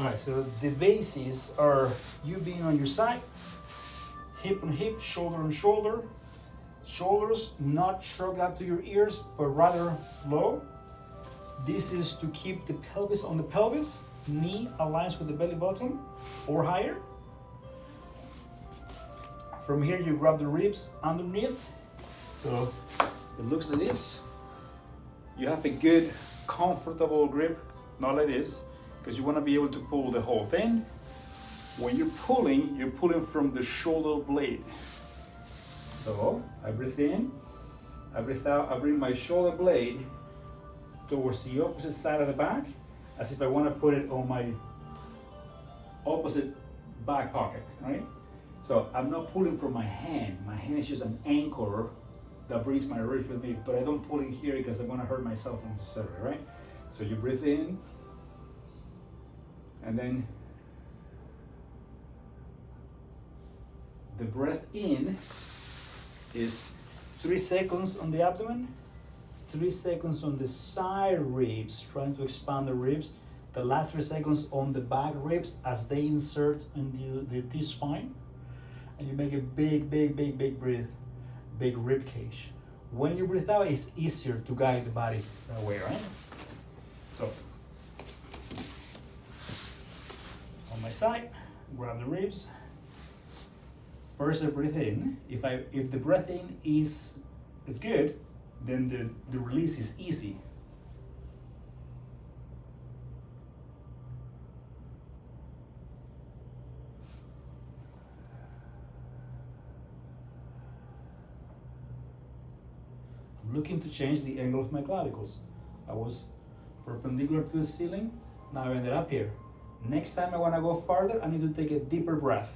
All right, so the bases are you being on your side, hip on hip, shoulder on shoulder, shoulders not shrugged up to your ears, but rather low. This is to keep the pelvis on the pelvis, knee aligns with the belly button or higher. From here, you grab the ribs underneath. So it looks like this. You have a good, comfortable grip, not like this, because you want to be able to pull the whole thing. When you're pulling from the shoulder blade. So I breathe in, I breathe out, I bring my shoulder blade towards the opposite side of the back, as if I want to put it on my opposite back pocket, right? So I'm not pulling from my hand. My hand is just an anchor that brings my ribs with me, but I don't pull in here because I'm gonna hurt myself unnecessarily, right? So you breathe in, and then the breath in is 3 seconds on the abdomen, 3 seconds on the side ribs, trying to expand the ribs. The last 3 seconds on the back ribs as they insert in the T-spine. And you make a big breath, big rib cage. When you breathe out, it's easier to guide the body that way, right? So, on my side, grab the ribs. First I breathe in. If the breath in is good, then the release is easy. I'm looking to change the angle of my clavicles. I was perpendicular to the ceiling, now I ended up here. Next time I want to go farther, I need to take a deeper breath.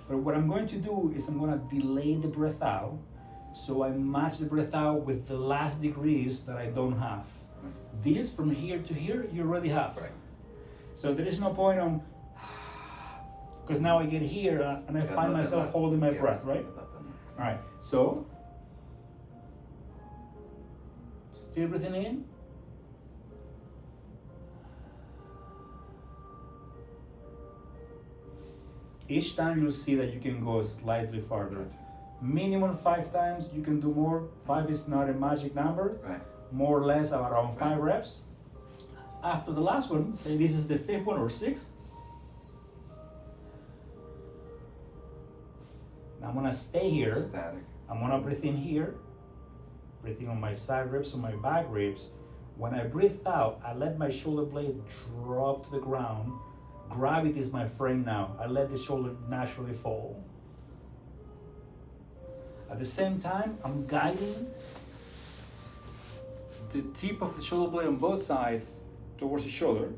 But what I'm going to do is I'm going to delay the breath out, so I match the breath out with the last degrees that I don't have. This from here to here, you already have. Right. So there is no point on, because now I get here and I find myself holding my breath, right? All right, so still breathing in. Each time you'll see that you can go slightly farther. Minimum 5 times, you can do more. 5 is not a magic number. Right. More or less around 5 reps. After the last one, say this is the 5th one or 6th. Now I'm gonna stay here. Static. I'm gonna breathe in here. Breathing on my side ribs, on my back ribs. When I breathe out, I let my shoulder blade drop to the ground. Gravity is my friend now. I let the shoulder naturally fall. At the same time, I'm guiding the tip of the shoulder blade on both sides towards the shoulder,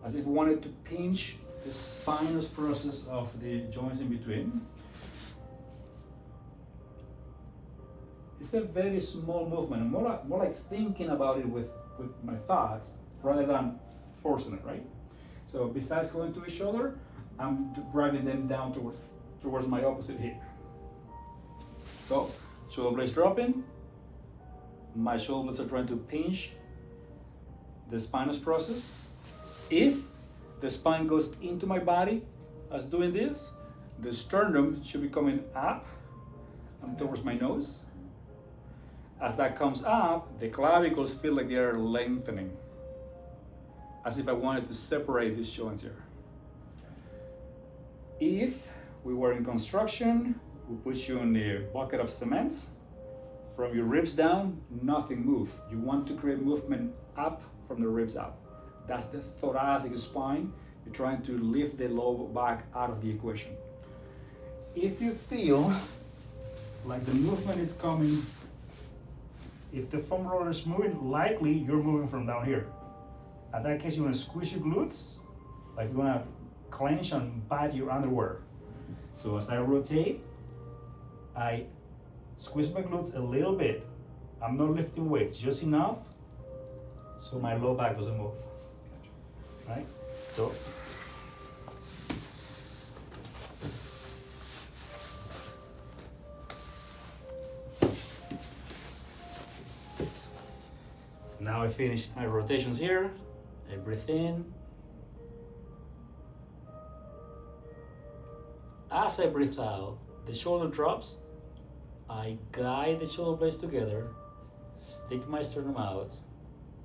as if I wanted to pinch the spinous process of the joints in between. It's a very small movement, more like thinking about it with my thoughts rather than forcing it, right? So besides going to each shoulder, I'm driving them down towards my opposite hip. So shoulder blades dropping, my shoulder blades are trying to pinch the spinous process. If the spine goes into my body as doing this, the sternum should be coming up and towards my nose. As that comes up, the clavicles feel like they are lengthening, as if I wanted to separate these joints here. If we were in construction, we put you in a bucket of cement. From your ribs down, nothing move. You want to create movement up from the ribs up. That's the thoracic spine. You're trying to lift the lower back out of the equation. If you feel like the movement is coming, if the foam roller is moving, likely you're moving from down here. In that case, you want to squeeze your glutes, like you want to clench and bite your underwear. So as I rotate, I squeeze my glutes a little bit. I'm not lifting weights, just enough so my low back doesn't move. Right? So now I finish my rotations here. I breathe in, As I breathe out, the shoulder drops. I guide the shoulder blades together, stick my sternum out,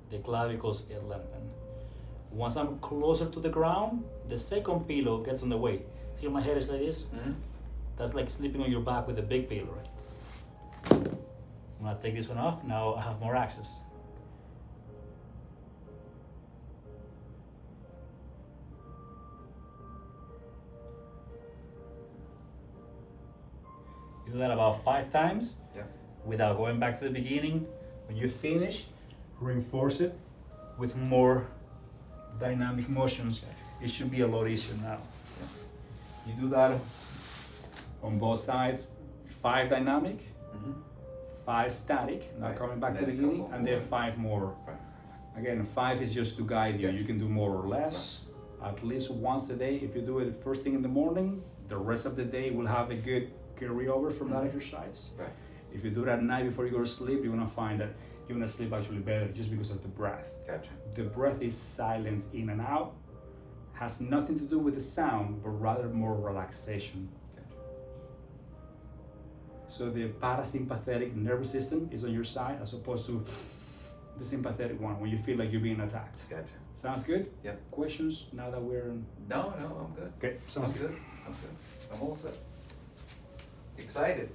the clavicles get lengthened. Once I'm closer to the ground, the second pillow gets on the way. See how my head is like this? Mm-hmm. That's like sleeping on your back with a big pillow, right? I'm gonna take this one off. Now I have more access. You do that about 5 times. Yeah. Without going back to the beginning. When you finish, reinforce it with more dynamic motions. It should be a lot easier now. Yeah. You do that on both sides. 5 dynamic, Mm-hmm. 5 static. Now Right. coming back to Then the a beginning, couple and then more. 5 more. Right. Again, 5 is just to guide you. Gotcha. You can do more or less. At least once a day. If you do it first thing in the morning, the rest of the day will have a good carryover from that exercise. Right. If you do it at night before you go to sleep, you're gonna find that you're gonna sleep actually better just because of the breath. Gotcha. The breath is silent in and out, has nothing to do with the sound, but rather more relaxation. Gotcha. So the parasympathetic nervous system is on your side as opposed to the sympathetic one when you feel like you're being attacked. Gotcha. Sounds good? Yep. Questions now that we're in? No, I'm good. Okay, sounds I'm good. good. I'm good. I'm all set. Excited.